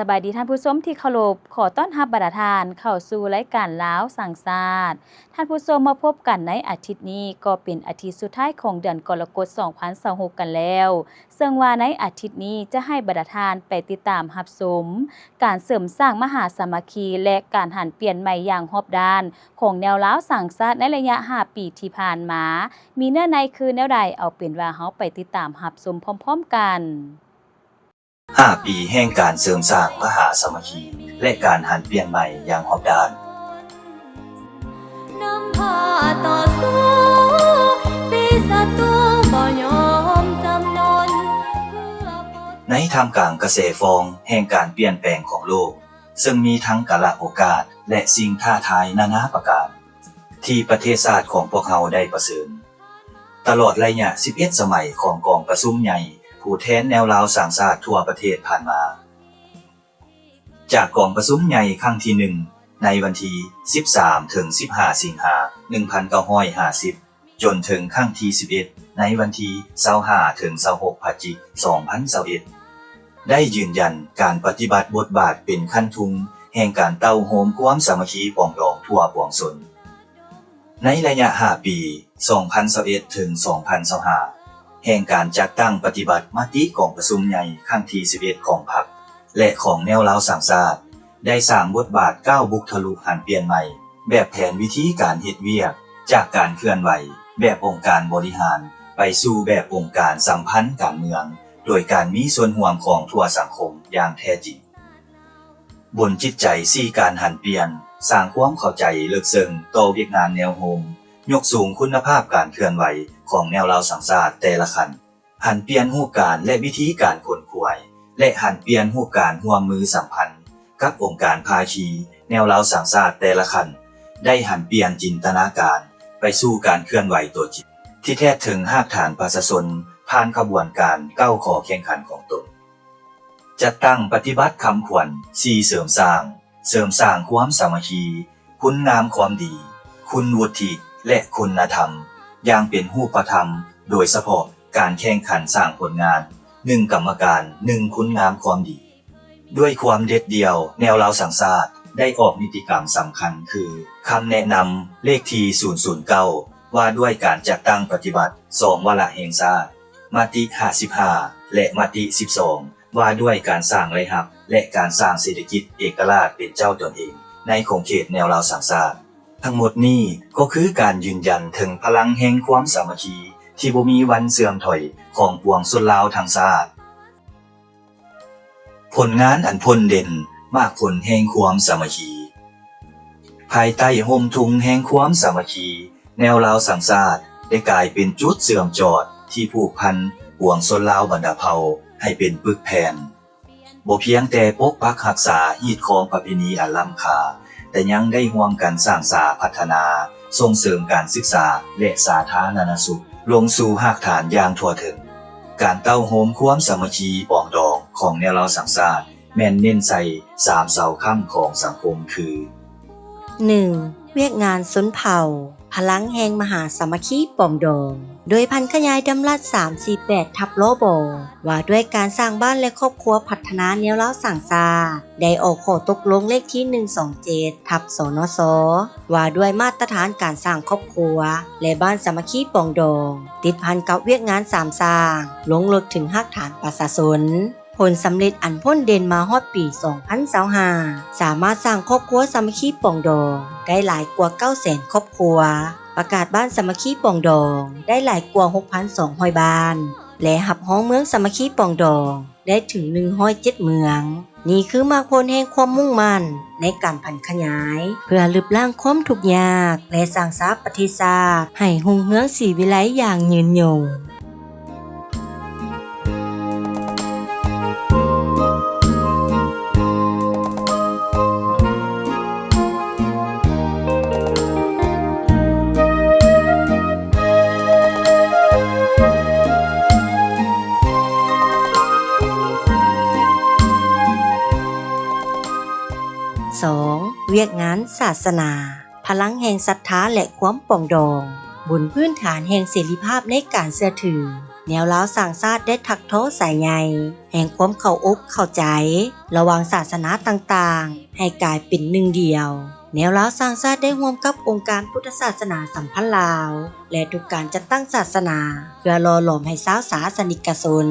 บายดีท่านผู้ชมที่เคารพขอต้อนรับบรรดาท่านเข้าสู่รายการลาวสังสาสตร์ท่านผู้ชมมาพบกันในอาทิตย์นี้ก็เป็นอาทิตย์สุดท้ายของเดือนกรกฎาคม2026กันแล้วซึ่งว่าในอาทิตย์นี้จะให้บรรดาท่านไปติดตามรับชมการเสริมสร้างมหาสามัคคีและการหันเปลี่ยนใหม่อย่างรอบด้านของแนวลาวสังสาสตร์ในระยะ5ปีที่ผ่านมามีเนื้อในคือแนวใดเอาเป็นว่าเฮาไปติดตามรับชมพร้อมๆกัน5 ปีแห่งการเสริมสร้างมหาสามัคคีและการหันเปลี่ยนใหม่อย่างรอบด้านนำพาต่อสู้ตีศัตรูบ่ยอมจำนนในท่ามกลางกระแสฟองแห่งการเปลี่ยนแปลงของโลกซึ่งมีทั้งกาลโอกาสและสิ่งท้าทายนานาประการที่ประเทศชาติของพวกเราได้ประเสริญตลอดระยะ11 สมัยของกองประชุมใหญ่ผู้แทนแนวลาวสร้างชาติทั่วประเทศผ่านมาจากกองประชุมใหญ่ครั้งที่ 1ในวันที่13ถึง15 สิงหาคม 1950จนถึงครั้งที่11ในวันที่25ถึง26 พฤศจิกายน 2021ได้ยืนยันการปฏิบัติบทบาทเป็นขั้นทุนแห่งการเต้าโฮมความสามัคคีปองดองทั่วปวงชนในระยะ5 ปี 2021ถึง2025แห่งการจัดตั้งปฏิบัติมติกองประชุมใหญ่ครั้งที่11ของพรรคและของแนวลาวสร้างชาติได้สร้างบทบาทก้าวบุกทะลุหันเปลี่ยนใหม่แบบแผนวิธีการเฮ็ดเวียกจากการเคลื่อนไหวแบบองค์การบริหารไปสู่แบบองค์การสัมพันธ์การเมืองโดยการมีส่วนร่วมของทั่วสังคมอย่างแท้จริงบนจิตใจ4การหันเปลี่ยนสร้างความเข้าใจลึกซึ้งต่อเวียกงานแนวโฮมยกสูงคุณภาพการเคลื่อนไหวของแนวลาวสังสาสตร์แต่ละขั้นหันเปลี่ยนรูปการและวิธีการขนขวายและหันเปลี่ยนรูปการร่วมมือสัมพันธ์กับองค์การภาคีแนวลาวสังสาสตร์แต่ละขั้นได้หันเปลี่ยนจินตนาการไปสู่การเคลื่อนไหวตัวจริงที่แท้ถึงรากฐานประชาชนผ่านขบวนการ9ข้อแข่งขันของตนจัดตั้งปฏิบัติคำขวัญ4เสริมสร้างความสามัคคีคุณงามความดีคุณวุฒิและคุณธรรมอย่างเป็นรูปธรรมโดยเฉพาะการแข่งขันสร้างผลงาน1กรรมการ1คุณงามความดีด้วยความเด็ดเดี่ยวแนวลาวสังสาสตร์ได้ออกนิติกรรมสำคัญคือคำแนะนำเลขที่009ว่าด้วยการจัดตั้งปฏิบัติ2วาระแห่งชาติมติ55และมติ12ว่าด้วยการสร้างไรหับและการสร้างเศรษฐกิจเอกราชเป็นเจ้าตนเองในขอบเขตแนวลาวสังสาสตร์ทั้งหมดนี้ก็คือการยืนยันถึงพลังแห่งความสามัคคีที่บ่มีวันเสื่อมถอยของปวงชนลาวทั้งชาติผลงานอันพ้นเด่นมากผลแห่งความสามัคคีภายใต้ห่มทุงแห่งความสามัคคีแนวลาวสังสาสตร์ได้กลายเป็นจุดเสื่อมจอดที่ผูกพันปวงชนลาวบรรดาเผ่าให้เป็นปึกแผ่นบ่เพียงแต่ปกปักรักษาฮีดคองประเพณีอันล้ำค่าแต่ยังได้ร่วมกันสร้างสรรค์พัฒนาส่งเสริมการศึกษาและสาธารณสุขลงสู่รากฐานอย่างทั่วถึงการเต้าโฮมความสามัคคีปองดองของแนวลาวสังสาสตร์แม่นเน้นใส่3เสาค้ำของสังคมคือ 1. เวียกงานชนเผ่าพลังแห่งมหาสามัคคีปองดองโดยพันขยายดำรัส348ทับลบว่าด้วยการสร้างบ้านและครอบครัวพัฒนาแนวลาวสังสาสตร์ได้ออกข้อตกลงเลขที่127ทับสนสว่าด้วยมาตรฐานการสร้างครอบครัวและบ้านสามัคคีปองดองติดพันกับเวียกงาน3สร้างลงลึกถึงรากฐานประชาชนผลสำเร็จอันพ้นเด่นมาฮอดปี 2025สามารถสร้างครอบครัวสามัคคีปองดองได้หลายกว่า 900,000 ครอบครัวประกาศบ้านสามัคคีปองดองได้หลายกว่า 6,200 บ้านและหับห้องเมืองสามัคคีปองดองได้ถึง107เมืองนี่คือมากผลแห่งความมุ่งมั่นในการพันขยายเพื่อลบล้างความทุกข์ยากและสร้างสรรค์ประเทศชาติให้รุ่งเรืองศรีวิไลอย่างยืนยง2. เวียกงานศาสนาพลังแห่งศรัทธาและความปองดองบนพื้นฐานแห่งเสรีภาพในการเชื่อถือ แนวล้าวสร้างชาติได้ถักโทษสายใยแห่งความเข้าอกเข้าใจระหว่างศาสนาต่างๆให้กลายเป็นหนึ่งเดียวแนวล้าวสร้างชาติได้ร่วมกับองค์การพุทธศาสนาสัมพันธ์ลาวและทุกการจัดตั้งศาสนาเพื่อหล่อหลอมให้ชาวศาสนิกชน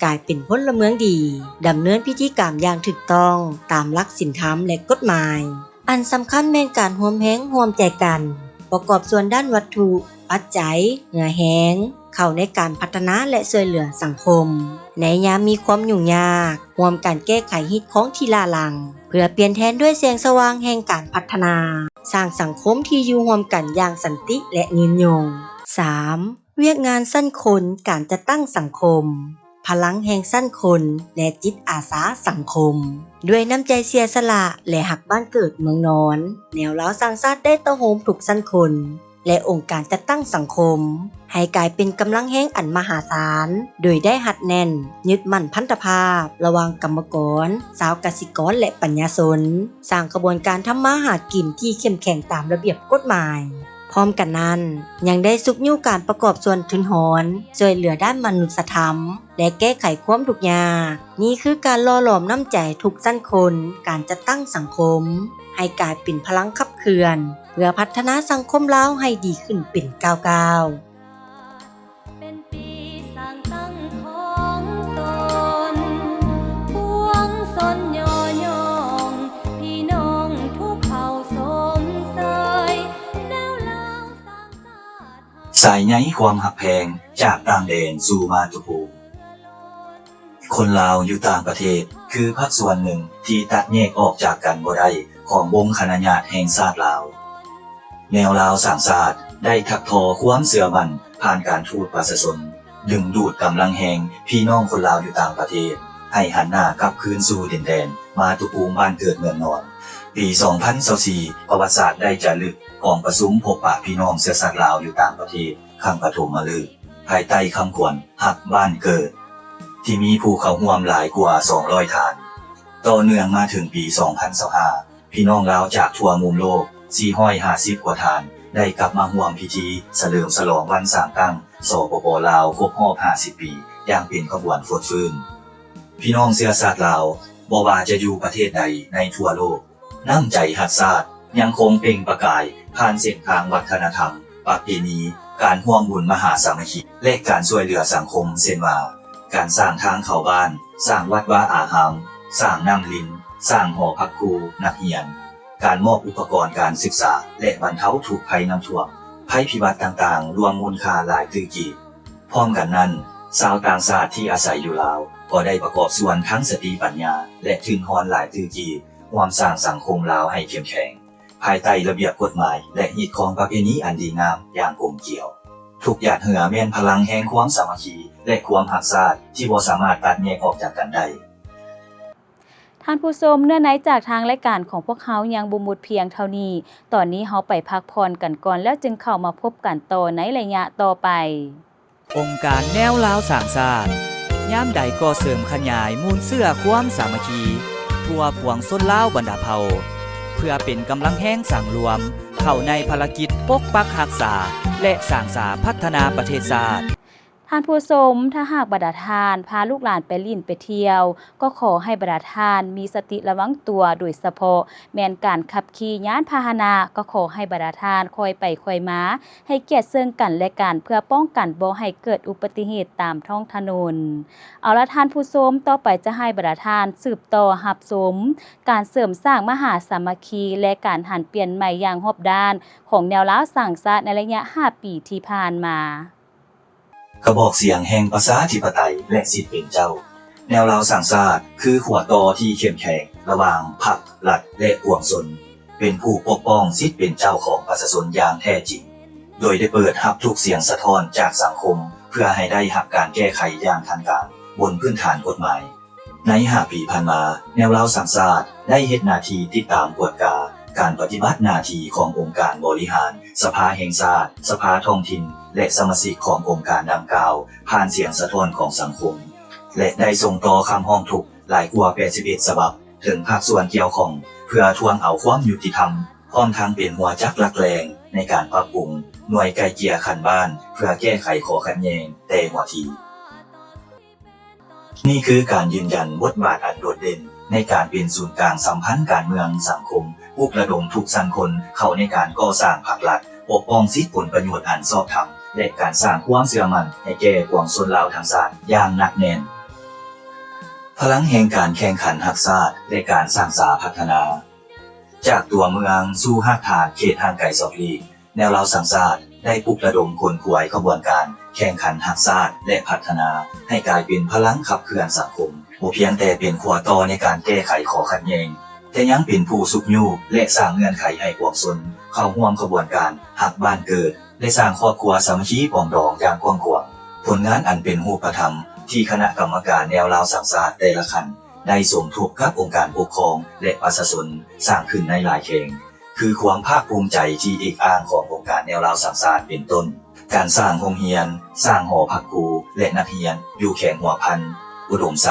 กลายเป็นพลเมืองดีดำเนินพิธีกรรมอย่างถูกต้องตามหลักศีลธรรมและกฎหมายอันสำคัญแม่นการร่วมแรงร่วมใจกันประกอบส่วนด้านวัตถุปัจจัยเหงื่อแห้งเข้าในการพัฒนาและช่วยเหลือสังคมในยามมีความยุ่งยากร่วมการแก้ไขฮิตของที่ล่าลังเพื่อเปลี่ยนแทนด้วยแสงสว่างแห่งการพัฒนาสร้างสังคมที่อยู่ร่วมกันอย่างสันติและยืนยง 3. เวียกงานสั้นคนการจัดตั้งสังคมพลังแห่งสั้นคนและจิตอาสาสังคมด้วยน้ำใจเสียสละและหักบ้านเกิดเมืองนอนแนวล้าวสร้างชาติได้เต้าโหมถูกสั้นคนและองค์การจัดตั้งสังคมให้กลายเป็นกำลังแห่งอันมหาศาลโดยได้หัดแน่นยึดมั่นพันธภาพระหว่างกรรมกรชาวกสิกรและปัญญาชนสร้างกระบวนการทำมาหากินที่เข้มแข็งตามระเบียบกฎหมายพร้อมกันนั้นยังได้ซุกยิ้วการประกอบส่วนทุนหรช่วยเหลือด้านมนุษยธรรมและแก้ไขความทุกข์ยากนี่คือการหล่อหลอมน้ำใจทุกสั้นคนการจัดตั้งสังคมให้กลายเป็นพลังขับเคลื่อนเพื่อพัฒนาสังคมลาวให้ดีขึ้นเป็นก้าวๆเป็นปีสร้างตั้งของตนพวงสนย่อยองพี่น้องทุกเผ่าสมเสยแนวลาวสร้างชาติ สายใยความหักแพงจากต่างแดนสู่มาตุภูมิคนลาวอยู่ต่างประเทศคือภาคส่วนหนึ่งที่ตัดแยกออกจากกันบ่ได้ของวงคณะญาติแห่งชาติลาวแนวลาวสร้างชาติได้ถักทอความเสื่อมั่นผ่านการทูตประชาชนดึงดูดกำลังแห่งพี่น้องคนลาวอยู่ต่างประเทศให้หันหน้ากลับคืนสู่ดินแดนมาตุภูมิบ้านเกิดเมืองนอนปี 2024 ประวัติศาสตร์ได้จารึกกองประชุมพบปะพี่น้องเชื้อสายลาวอยู่ต่างประเทศครั้งปฐมฤกษ์ภายใต้คำขวัญฮักบ้านเกิดที่มีผู้เข้าร่วมหลายกว่า 200 ฐานต่อเนื่องมาถึงปี 2025 พี่น้องลาวจากทั่วมุมโลก 450 กว่าฐานได้กลับมาร่วมพิธีเฉลิมฉลองวันสร้างตั้งสปป.ลาวครบรอบ 50 ปีอย่างเป็นขบวนฟดฟื้นพี่น้องเชื้อชาติลาวบ่ว่าจะอยู่ประเทศใดในทั่วโลกน้ำใจฮักชาติยังคงเปล่งประกายผ่านเส้นทางวัฒนธรรมประเพณีการร่วมบุญมหาสามัคคีและการช่วยเหลือสังคมเช่นว่าการสร้างทางเข้าบ้านสร้างวัดวาอารามสร้างน้ำลินสร้างหอพักครูนักเรียนการมอบอุปกรณ์การศึกษาและบรรเทาทุกข์ภัยน้ำท่วมภัยพิบัติต่างๆรวมมูลค่าหลายตื้อกีบพร้อมกันนั้นชาวต่างชาติที่อาศัยอยู่ลาวก็ได้ประกอบส่วนทั้งสติปัญญาและทุนหรหลายตื้อกีบความสร้างสังคมลาวให้เข้มแข็งภายใต้ระเบียบกฎหมายและยึดครองประเพณีอันดีงามอย่างกลมเกลียวทุกหยาดเหงื่อแม่นพลังแห่งความสามัคคีและความหักชาติที่บ่สามารถตัดแยกออกจากกันได้ท่านผู้ชมเนื่องในจากทางรายการของพวกเขายังบ่หมดเพียงเท่านี้ตอนนี้เฮาไปพักผ่อนกันก่อนแล้วจึงเข้ามาพบกันต่อในระยะต่อไปองค์การแนวลาวสร้างชาติยามใดก็เสริมขยายมูลเสื้อความสามัคคีทั่วปวงชนลาวบรรดาเผ่าเพื่อเป็นกำลังแห่งสร้างรวมเข้าในภารกิจปกปักรักษาและสร้างสรรค์พัฒนาประเทศชาติท่านผู้ชมถ้าหากบรรดาทานพาลูกหลานไปลิ่นไปเที่ยวก็ขอให้บรรดาทานมีสติระวังตัวโดยเฉพาะแม้นการขับขี่ยานพาหนะก็ขอให้บรรดาทานคอยไปคอยมาให้เกียรติซึ่งกันและกันเพื่อป้องกันบ่ให้เกิดอุบัติเหตุตามท้องถนนเอาละท่านผู้ชมต่อไปจะให้บรรดาทานสืบต่อรับชมการเสริมสร้างมหาสามัคคีและการหันเปลี่ยนใหม่อย่างรอบด้านของแนวลาวสร้างชาติในระยะ5ปีที่ผ่านมากระบอกเสียงแห่งประชาธิปไตยและสิทธิเป็นเจ้าแนวลาวสร้างชาติคือขวต่อที่เข้มแข็งระหว่างพรรครัฐและปวงชนเป็นผู้ปกป้องสิทธิเป็นเจ้าของประชาชนอย่างแท้จริงโดยได้เปิดรับทุกเสียงสะท้อนจากสังคมเพื่อให้ได้รับการแก้ไขอย่างทันการบนพื้นฐานกฎหมายใน5 ปีผ่านมาแนวลาวสร้างชาติได้เฮ็ดหน้าที่ติดตามกวดกาการปฏิบัติหน้าที่ขององค์การบริหารสภาแห่งชาติสภาท้องถิ่นและสมาชิกขององค์การดังกล่าวผ่านเสียงสะท้อนของสังคมและได้ส่งต่อคำร้องทุกข์หลายกว่า81ฉบับถึงภาคส่วนเกี่ยวข้องเพื่อทวงเอาความยุติธรรมพร้อมทั้งเป็นหัวจักหลักแรงในการปรับปรุงหน่วยไกลเกลี่ยขั้นบ้านเพื่อแก้ไขข้อขัดแย้งแต่หัวที นี่คือการยืนยันบทบาทอันโดดเด่นในการเป็นศูนย์กลางสัมพันธ์การเมืองสังคมปลุกระดมทุกสันคนเข้าในการก่อสร้างพรรครัฐปกป้องสิทธิผลประโยชน์อันชอบธรรมและการสร้างความเชื่อมั่นให้แก่ปวงชนลาวทั้งชาติอย่างหนักแน่นพลังแห่งการแข่งขันรักชาติและการสร้างสาพัฒนา จากตัวเมืองสู่หากฐานเขตห่างไกล2 ลีกแนวเราสังชาติได้ปลุกระดมคนขวายขบวนการแข่งขันรักชาติและพัฒนาให้กลายเป็นพลังขับเคลื่อนสังคมบ่เพียงแต่เป็นขั้วต่อในการแก้ไขข้อขัดแย้งแต่ยังเป็นผู้สุขอยู่และสร้างเงื่อนไขให้ปวงชนเข้าร่วมขบวนการหักบ้านเกิดและสร้างครอบครัวสามัคคีปรองดองอย่างกว้างขวางผลงานอันเป็นรูปธรรมที่คณะกรรมการแนวราวสังชาติแต่ละคันได้สมทบกับองค์การปกครองและประชาชนสร้างขึ้นในหลายแห่งคือความภาคภูมิใจที่เอกอ้างขององค์การแนวราวสังชาติเป็นต้นการสร้างโรงเรียนสร้างหอพักครูและนักเรียนอยู่แขงหัวพันอุดมไซ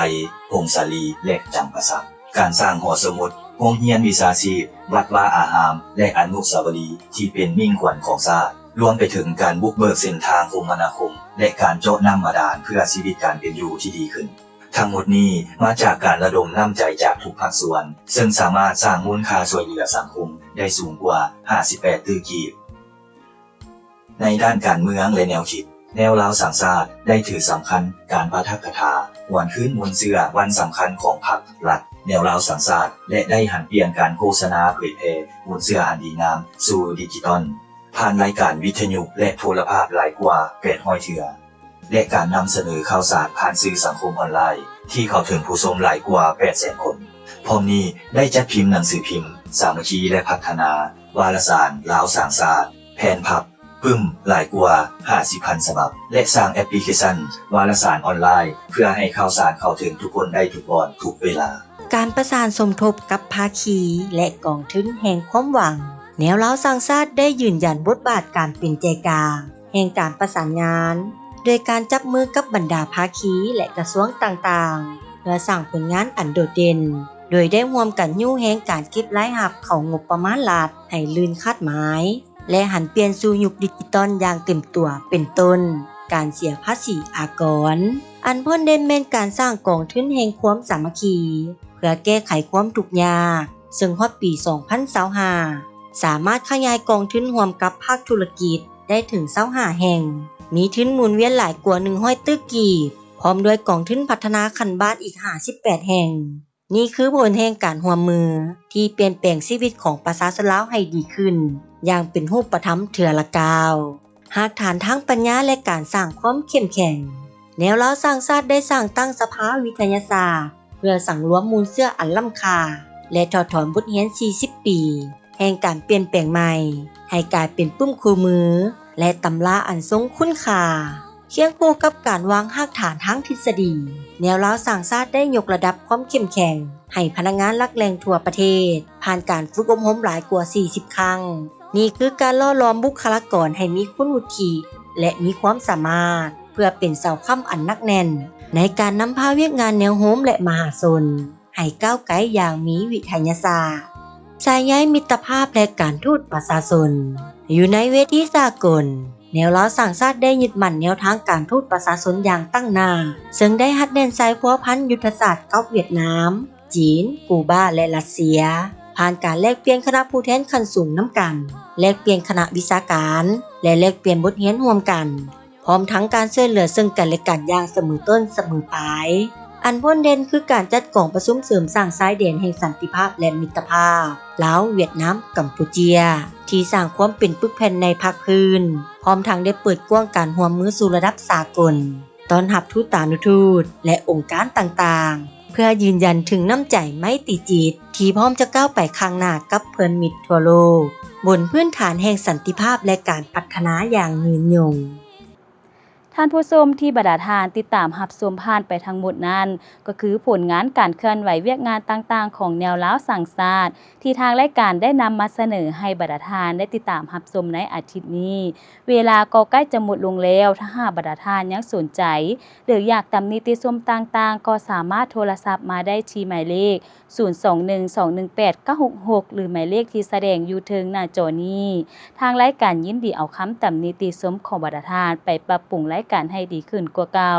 พงศาลีและจำปาสักการสร้างหอสมุดโรงเรียนวิชาชีพวัดวาอารามและอนุสาวรีย์ที่เป็นมิ่งขวัญของชาติรวมไปถึงการบุกเบิกเส้นทางคมนาคมและการเจาะน้ำบาดาลเพื่อชีวิตการเป็นอยู่ที่ดีขึ้นทั้งหมดนี้มาจากการระดมน้ำใจจากทุกภาคส่วนซึ่งสามารถสร้างมูลค่าช่วยเหลือสังคมได้สูงกว่า58ตื้อกีบในด้านการเมืองและแนวคิดแนวราวสังชาติได้ถือสำคัญการปาฐกถาหวนคืนมวลเชื่อวันสำคัญของพรรครัฐแนวราวสังชาติและได้หันเปลี่ยนการโฆษณาเผยแพร่มวลเชื่ออันดีงามสู่ดิจิตอลผ่านรายการวิทยุและโทรภาพหลายกว่า800 เทื่อและการนำเสนอข่าวสารผ่านสื่อสังคมออนไลน์ที่เข้าถึงผู้ชมหลายกว่า 800,000 คนพร้อมนี้ได้จัดพิมพ์หนังสือพิมพ์สามัคคีและพัฒนาวารสารลาวสังชาติแผ่นพับปึ้มหลายกว่า 50,000 ฉบับและสร้างแอปพลิเคชันวารสารออนไลน์เพื่อให้ข่าวสารเข้าถึงทุกคนได้ทุกวันทุกเวลาการประสานสมทบกับภาคีและกองทุนแห่งความหวังแนวราวสังชาติได้ยืนยันบทบาทการเป็นใจกลางแห่งการประสานงานโดยการจับมือกับบรรดาภาคีและกระทรวงต่างๆเพื่อสร้างผลงานอันโดดเด่นโดยได้ร่วมกันยู่แห่งการเก็บรายรับเข้างบประมาณรัฐให้ลื่นคาดหมายและหันเปลี่ยนสู่ยุคดิจิตอลอย่างเต็มตัวเป็นต้นการเสียภาษีอากรอันพ้นเด่นเป็นการสร้างกองทุนแห่งความสามัคคีเพื่อแก้ไขความทุกข์ยากซึ่งฮอดปี 2025 สามารถขยายกองทุนร่วมกับภาคธุรกิจได้ถึง25 แห่งมีทุนหมุนเวียนหลายกว่า100 ตื้อกีบพร้อมด้วยกองทุนพัฒนาคันบ้านอีก58 แห่งนี่คือผลแห่งการร่วมมือที่เปลี่ยนแปลงชีวิตของประชาชนลาวให้ดีขึ้นอย่างเป็นรูปธรรมเถื่อละกาวหากฐานทางปัญญาและการสร้างความเข้มแข็งแนวราวสร้างชาติได้สร้างตั้งสภาวิทยาศาสตร์เพื่อสั่งรวมมูลเชื่ออันล้ำค่าและถอดถอนบทเรียน40 ปีแห่งการเปลี่ยนแปลงใหม่ให้กลายเป็นปุ้มคู่มือและตำราอันทรงคุณค่าเคียงคู่กับการวางรากฐานทางทฤษฎีแนวราวสร้างชาติได้ยกระดับความเข้มแข็งให้พนักงานหลักแหล่งทั่วประเทศผ่านการฝึกอบรมหลายกว่า40 ครั้งนี่คือการล่อล้อมบุคลากรให้มีคุณวุฒิและมีความสามารถเพื่อเป็นเสาค้ำอันหนักแน่นในการนำพาเวียกงานแนวโน้มและมหาชนให้ก้าวไกลอย่างมีวิทยาศาสตร์สายใยมิตรภาพและการทูตประชาชนอยู่ในเวทีสากลแนวราวสร้างชาติได้ยึดมั่นแนวทางการทูตประชาชนอย่างตั้งหน้าซึ่งได้หัดแน่นสายพัวพันยุทธศาสตร์กับเวียดนามจีนกูบาและรัสเซียผ่านการแลกเปลี่ยนคณะผู้แทนขั้นสูงน้ำกันแลกเปลี่ยนคณะวิชาการและแลกเปลี่ยนบทเรียนร่วมกันพร้อมทั้งการช่วยเหลือซึ่งกันและกันอย่างเสมอต้นเสมอปลายอันพ้นเด่นคือการจัดกองประชุมเสริมสร้างสายแดนแห่งสันติภาพและมิตรภาพลาวเวียดนามกัมพูเชียที่สร้างความเป็นปึกแผ่นในภาคพื้นพร้อมทั้งได้เปิดกว้างการร่วมมือสู่ระดับสากลต้อนรับทูตานุทูตและองค์การต่างๆเพื่อยืนยันถึงน้ำใจไมตรีจิตที่พร้อมจะก้าวไปข้างหน้ากับเพื่อนมิตรทั่วโลกบนพื้นฐานแห่งสันติภาพและการพัฒนาอย่างยืนยงท่านผู้ชมที่บรรดาทานติดตามรับชมผ่านไปทั้งหมดนั้นก็คือผลงานการเคลื่อนไหวเวียกงานต่างๆของแนวราวสังชาติที่ทางรายการได้นำมาเสนอให้บรรดาทานได้ติดตามรับชมในอาทิตย์นี้เวลาก็ใกล้จะหมดลงแล้วถ้าหากบรรดาทานยังสนใจหรืออยากตำหนิติชมต่างๆก็สามารถโทรศัพท์มาได้ที่หมายเลข0212189666หรือหมายเลขที่แสดงอยู่เทิงหน้าจอนี้ทางรายการยินดีเอาคำตำหนิติชมของบรรดาทานไปปรับปรุงราย ายการให้ดีขึ้นกว่าเก่า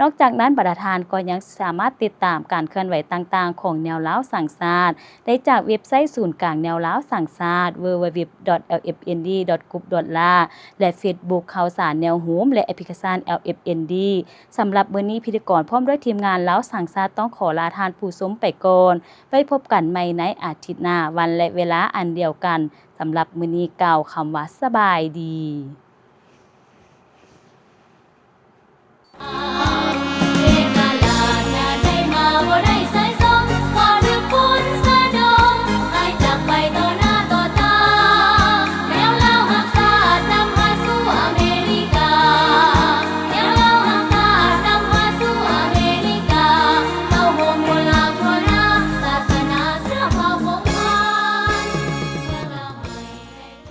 นอกจากนั้นบรรดาทานก็ยังสามารถติดตามการเคลื่อนไหวต่างๆของแนวล้าวสังสาสได้จากเว็บไซต์ศูนย์กลางแนวล้าวสังสาส www.lfnd.gov.la และ Facebook ข่าวสารแนวโฮมและแอปพลิเคชัน LFND สำหรับมื้อนี้พิธีกรพร้อมด้วยทีมงานล้าวสังสาสต้องขอลาทานผู้ชมไปก่อนไว้พบกันใหม่ในอาทิตย์หน้าวันและเวลาอันเดียวกันสำหรับมื้อนี้กล่าวคำว่าสบายดี